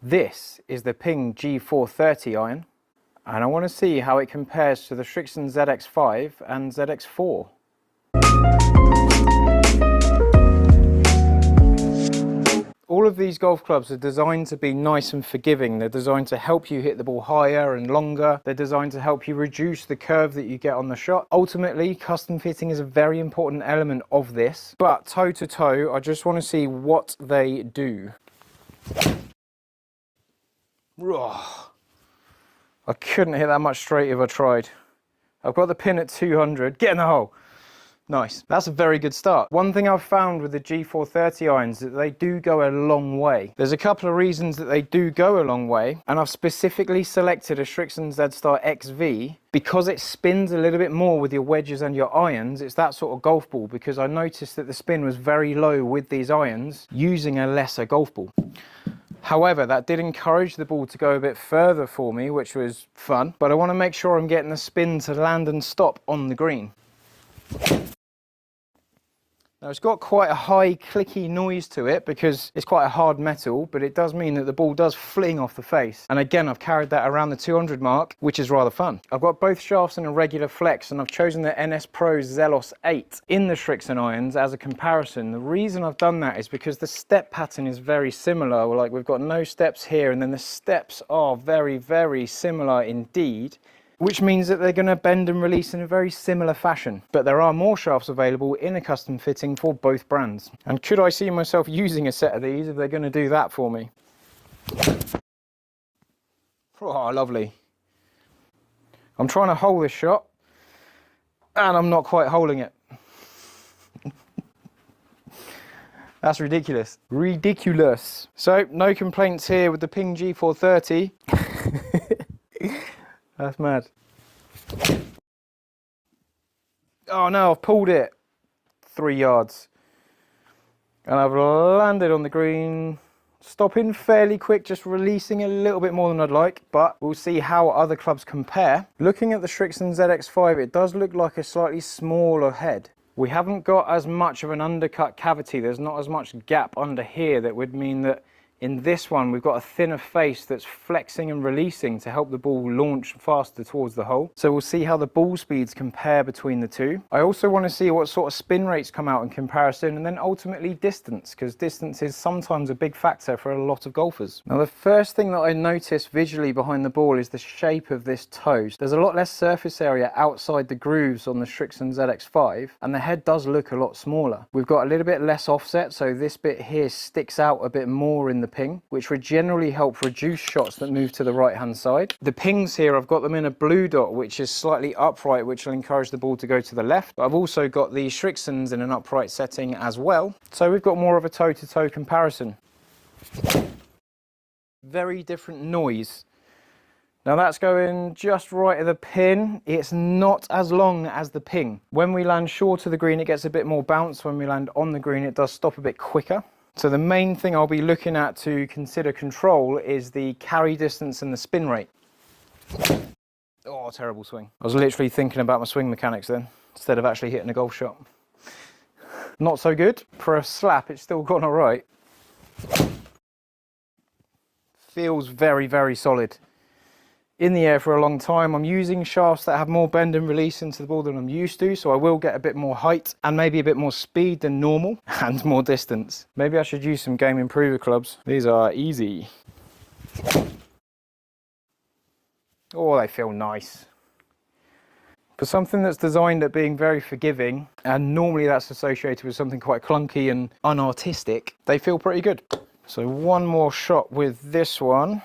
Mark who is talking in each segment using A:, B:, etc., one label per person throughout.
A: This is the PING G430 iron, and I want to see how it compares to the Srixon ZX5 and ZX4. All of these golf clubs are designed to be nice and forgiving. They're designed to help you hit the ball higher and longer. They're designed to help you reduce the curve that you get on the shot. Ultimately, custom fitting is a very important element of this. But toe to toe, I just want to see what they do. I couldn't hit that much straight if I tried. I've got the pin at 200. Get in the hole. Nice. That's a very good start. One thing I've found with the G430 irons is that they do go a long way. There's a couple of reasons that they do go a long way, and I've specifically selected a Srixon ZX5 because it spins a little bit more with your wedges and your irons. It's that sort of golf ball, because I noticed that the spin was very low with these irons using a lesser golf ball. However, that did encourage the ball to go a bit further for me, which was fun, but I want to make sure I'm getting the spin to land and stop on the green. Now, it's got quite a high clicky noise to it because it's quite a hard metal, but it does mean that the ball does fling off the face. And again, I've carried that around the 200 mark, which is rather fun. I've got both shafts in a regular flex, and I've chosen the NS Pro Zelos 8 in the Srixon irons as a comparison. The reason I've done that is because the step pattern is very similar. Like, we've got no steps here, and then the steps are very, very similar indeed, which means that they're going to bend and release in a very similar fashion. But there are more shafts available in a custom fitting for both brands. And could I see myself using a set of these if they're going to do that for me? Oh, lovely. I'm trying to hole this shot, and I'm not quite holding it. That's ridiculous. Ridiculous. So, no complaints here with the PING G430. That's mad. Oh no, I've pulled it 3 yards. And I've landed on the green, stopping fairly quick, just releasing a little bit more than I'd like, but we'll see how other clubs compare. Looking at the Srixon ZX5, it does look like a slightly smaller head. We haven't got as much of an undercut cavity. There's not as much gap under here that would mean that in this one, we've got a thinner face that's flexing and releasing to help the ball launch faster towards the hole. So we'll see how the ball speeds compare between the two. I also want to see what sort of spin rates come out in comparison, and then ultimately distance, because distance is sometimes a big factor for a lot of golfers. Now, the first thing that I notice visually behind the ball is the shape of this toe. There's a lot less surface area outside the grooves on the Srixon ZX5, and the head does look a lot smaller. We've got a little bit less offset, so this bit here sticks out a bit more in the ping, which would generally help reduce shots that move to the right hand side. The pings here, I've got them in a blue dot, which is slightly upright, which will encourage the ball to go to the left. But I've also got the Srixons in an upright setting as well. So we've got more of a toe-to-toe comparison. Very different noise. Now that's going just right of the pin. It's not as long as the ping. When we land short of the green, it gets a bit more bounce. When we land on the green, it does stop a bit quicker. So the main thing I'll be looking at to consider control is the carry distance and the spin rate. Oh, terrible swing. I was literally thinking about my swing mechanics then, instead of actually hitting a golf shot. Not so good. For a slap, it's still gone all right. Feels very, very solid. In the air for a long time. I'm using shafts that have more bend and release into the ball than I'm used to, so I will get a bit more height and maybe a bit more speed than normal and more distance. Maybe I should use some Game Improver clubs. These are easy. Oh, they feel nice. For something that's designed at being very forgiving, and normally that's associated with something quite clunky and unartistic, they feel pretty good. So one more shot with this one.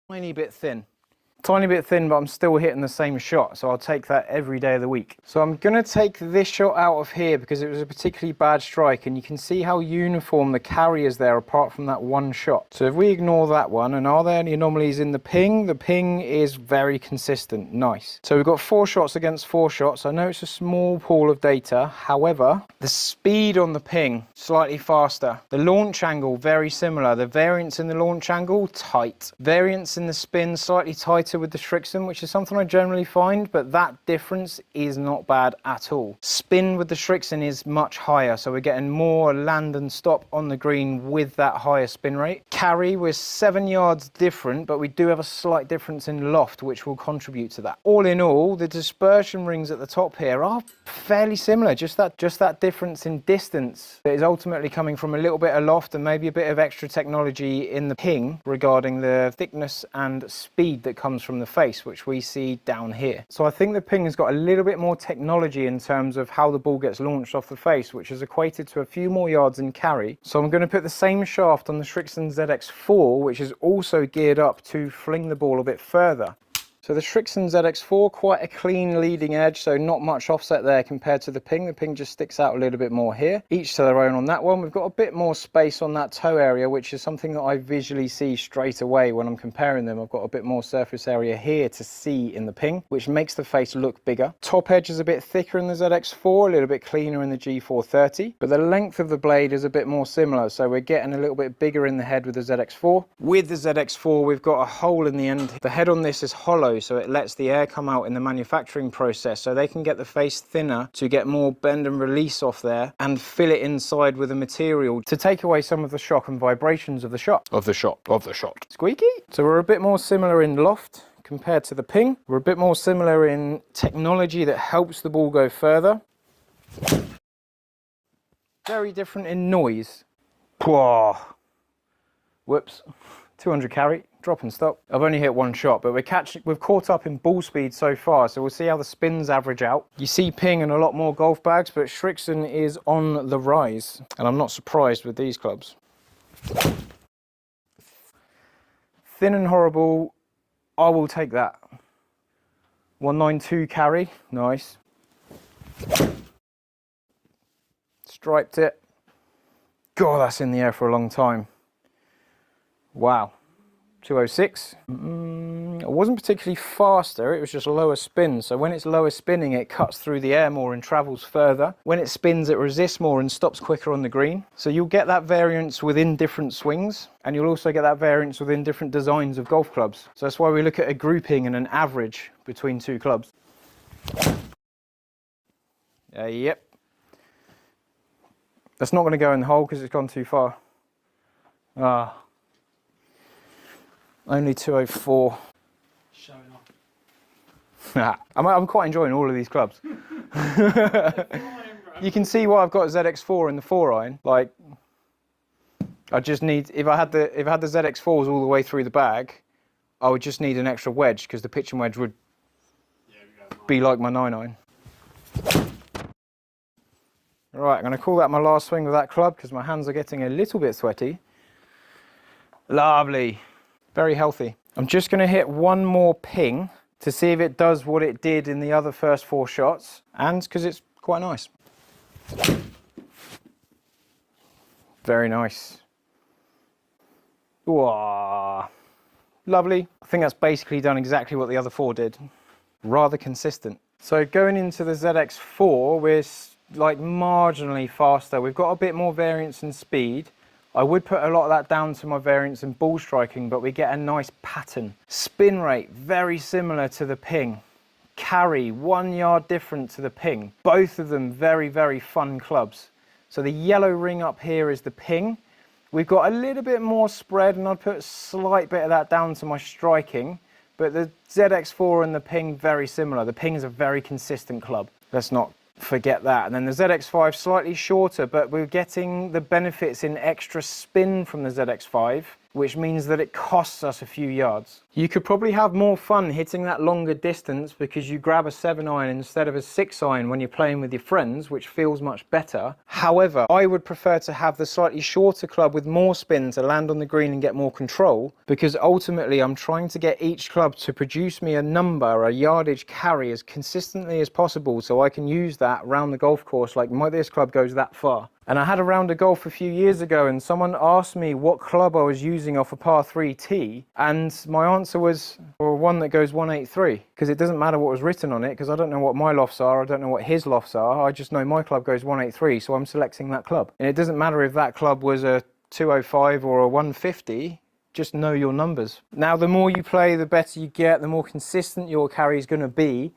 A: Tiny bit thin, but I'm still hitting the same shot, so I'll take that every day of the week. So I'm going to take this shot out of here because it was a particularly bad strike, and you can see how uniform the carry is there apart from that one shot. So if we ignore that one, and are there any anomalies in the ping? The ping is very consistent. Nice. So we've got 4 shots against 4 shots. I know it's a small pool of data, however, the speed on the ping slightly faster. The launch angle very similar. The variance in the launch angle tight. Variance in the spin slightly tighter better with the Srixon, which is something I generally find, but that difference is not bad at all. Spin with the Srixon is much higher, so we're getting more land and stop on the green with that higher spin rate. Carry, we're 7 yards different, but we do have a slight difference in loft, which will contribute to that. All in all, the dispersion rings at the top here are fairly similar, just that difference in distance that is ultimately coming from a little bit of loft and maybe a bit of extra technology in the ping regarding the thickness and speed that comes from the face, which we see down here. So I think the ping has got a little bit more technology in terms of how the ball gets launched off the face, which is equated to a few more yards in carry. So I'm going to put the same shaft on the Srixon ZX4, which is also geared up to fling the ball a bit further. So the Srixon ZX4, quite a clean leading edge, so not much offset there compared to the ping. The ping just sticks out a little bit more here. Each to their own on that one. We've got a bit more space on that toe area, which is something that I visually see straight away when I'm comparing them. I've got a bit more surface area here to see in the ping, which makes the face look bigger. Top edge is a bit thicker in the ZX4, a little bit cleaner in the G430, but the length of the blade is a bit more similar, so we're getting a little bit bigger in the head with the ZX4. With the ZX4, we've got a hole in the end. The head on this is hollow, so it lets the air come out in the manufacturing process, so they can get the face thinner to get more bend and release off there and fill it inside with a material to take away some of the shock and vibrations of the shot. Squeaky. So we're a bit more similar in loft compared to the ping. We're a bit more similar in technology that helps the ball go further. Very different in noise. Whoops. 200 carry. Drop and stop. I've only hit one shot, but we've caught up in ball speed so far, so we'll see how the spins average out. You see ping in a lot more golf bags, but Srixon is on the rise, and I'm not surprised with these clubs. Thin and horrible, I will take that. 192 carry, nice. Striped it. God, that's in the air for a long time. Wow. 206. It wasn't particularly faster, it was just lower spin. So when it's lower spinning, it cuts through the air more and travels further. When it spins, it resists more and stops quicker on the green. So you'll get that variance within different swings, and you'll also get that variance within different designs of golf clubs. So that's why we look at a grouping and an average between two clubs. Yep. That's not going to go in the hole because it's gone too far. Only 204.
B: Showing off.
A: I'm quite enjoying all of these clubs. You can see why I've got a ZX4 in the 4-iron. Like, I just need, if I had the ZX4s all the way through the bag, I would just need an extra wedge because the pitching wedge would be like my 9-iron. Right, I'm going to call that my last swing with that club because my hands are getting a little bit sweaty. Lovely. Very healthy. I'm just going to hit one more ping to see if it does what it did in the other first 4 shots, and because it's quite nice. Very nice. Ooh, lovely. I think that's basically done exactly what the other 4 did. Rather consistent. So going into the ZX4, we're like marginally faster. We've got a bit more variance in speed. I would put a lot of that down to my variance in ball striking, but we get a nice pattern. Spin rate, very similar to the ping. Carry, 1 yard different to the ping. Both of them very, very fun clubs. So the yellow ring up here is the ping. We've got a little bit more spread, and I'd put a slight bit of that down to my striking, but the ZX4 and the ping, very similar. The ping is a very consistent club. Let's not forget that. And then the ZX5 slightly shorter, but we're getting the benefits in extra spin from the ZX5, which means that it costs us a few yards. You could probably have more fun hitting that longer distance because you grab a 7-iron instead of a 6-iron when you're playing with your friends, which feels much better. However, I would prefer to have the slightly shorter club with more spin to land on the green and get more control, because ultimately I'm trying to get each club to produce me a number, a yardage carry as consistently as possible, so I can use that around the golf course, like this club goes that far. And I had a round of golf a few years ago, and someone asked me what club I was using off a par 3 tee, and my answer was, well, one that goes 183, because it doesn't matter what was written on it, because I don't know what my lofts are, I don't know what his lofts are, I just know my club goes 183, so I'm selecting that club. And it doesn't matter if that club was a 205 or a 150, just know your numbers. Now, the more you play, the better you get, the more consistent your carry is going to be.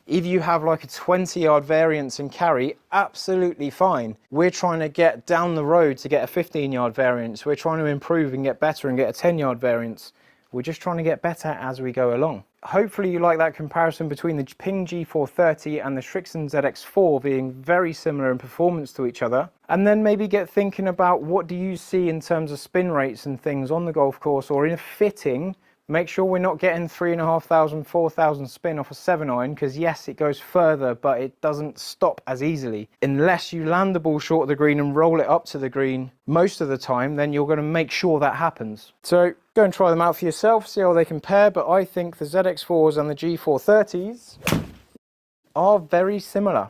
A: If you have like a 20-yard variance in carry, absolutely fine. We're trying to get down the road to get a 15-yard variance. We're trying to improve and get better and get a 10-yard variance. We're just trying to get better as we go along. Hopefully you like that comparison between the PING G430 and the Srixon ZX4 being very similar in performance to each other. And then maybe get thinking about what do you see in terms of spin rates and things on the golf course or in a fitting. Make sure we're not getting 3,500, 4,000 spin off a 7-iron, because yes, it goes further, but it doesn't stop as easily. Unless you land the ball short of the green and roll it up to the green most of the time, then you're going to make sure that happens. So go and try them out for yourself, see how they compare, but I think the ZX4s and the G430s are very similar.